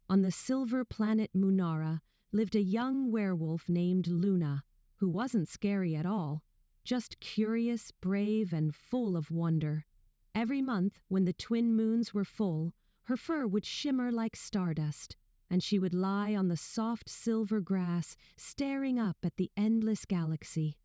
On the silver planet Moonara lived a young werewolf named Luna, who wasn't scary at all, just curious, brave, and full of wonder. Every month, when the twin moons were full, her fur would shimmer like stardust, and she would lie on the soft silver grass, staring up at the endless galaxy.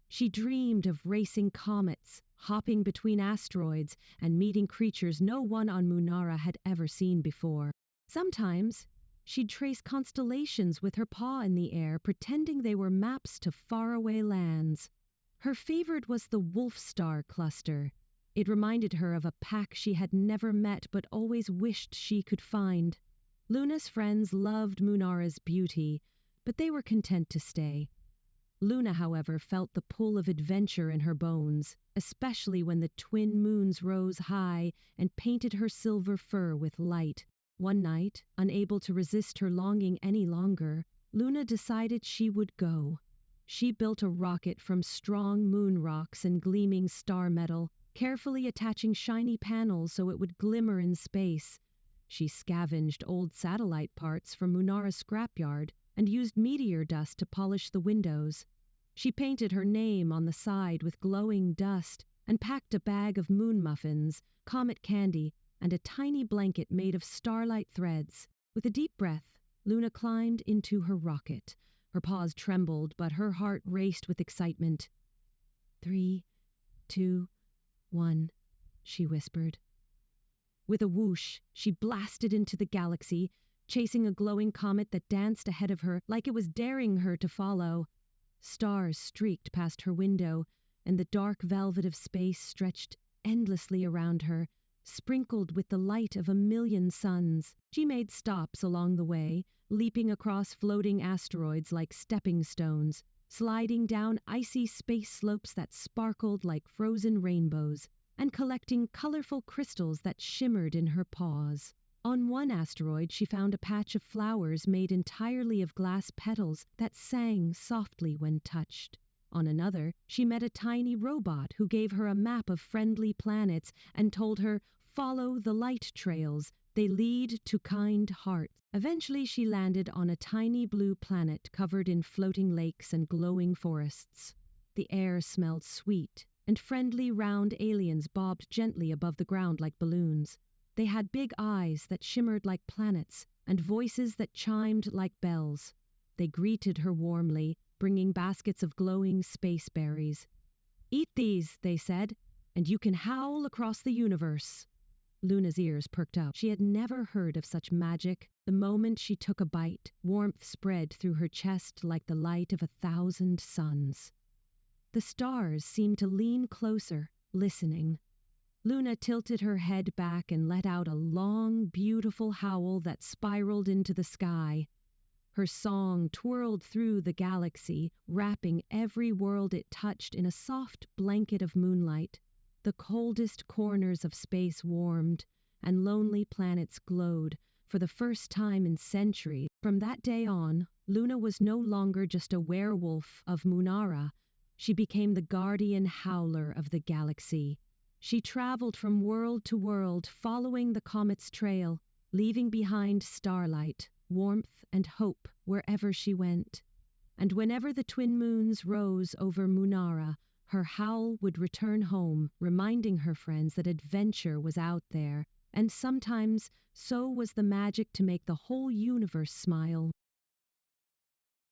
She dreamed of racing comets, hopping between asteroids, and meeting creatures no one on Moonara had ever seen before. Sometimes, she'd trace constellations with her paw in the air, pretending they were maps to faraway lands. Her favorite was the Wolf Star cluster. It reminded her of a pack she had never met but always wished she could find. Luna's friends loved Moonara's beauty, but they were content to stay. Luna, however, felt the pull of adventure in her bones, especially when the twin moons rose high and painted her silver fur with light. One night, unable to resist her longing any longer, Luna decided she would go. She built a rocket from strong moon rocks and gleaming star metal, carefully attaching shiny panels so it would glimmer in space. She scavenged old satellite parts from Moonara's scrapyard and used meteor dust to polish the windows. She painted her name on the side with glowing dust and packed a bag of moon muffins, comet candy, and a tiny blanket made of starlight threads. With a deep breath, Luna climbed into her rocket. Her paws trembled, but her heart raced with excitement. 3, 2, 1, she whispered. With a whoosh, she blasted into the galaxy, chasing a glowing comet that danced ahead of her like it was daring her to follow. Stars streaked past her window, and the dark velvet of space stretched endlessly around her, sprinkled with the light of a million suns. She made stops along the way, leaping across floating asteroids like stepping stones, sliding down icy space slopes that sparkled like frozen rainbows, and collecting colorful crystals that shimmered in her paws. On one asteroid, she found a patch of flowers made entirely of glass petals that sang softly when touched. On another, she met a tiny robot who gave her a map of friendly planets and told her, "Follow the light trails. They lead to kind hearts." Eventually, she landed on a tiny blue planet covered in floating lakes and glowing forests. The air smelled sweet, and friendly round aliens bobbed gently above the ground like balloons. They had big eyes that shimmered like planets and voices that chimed like bells. They greeted her warmly, bringing baskets of glowing space berries. "Eat these," they said, "and you can howl across the universe." Luna's ears perked up. She had never heard of such magic. The moment she took a bite, warmth spread through her chest like the light of 1,000 suns. The stars seemed to lean closer, listening. Luna tilted her head back and let out a long, beautiful howl that spiraled into the sky. Her song twirled through the galaxy, wrapping every world it touched in a soft blanket of moonlight. The coldest corners of space warmed, and lonely planets glowed for the first time in centuries. From that day on, Luna was no longer just a werewolf of Moonara. She became the guardian howler of the galaxy. She traveled from world to world, following the comet's trail, leaving behind starlight, warmth, and hope wherever she went. And whenever the twin moons rose over Moonara, her howl would return home, reminding her friends that adventure was out there, and sometimes so was the magic to make the whole universe smile.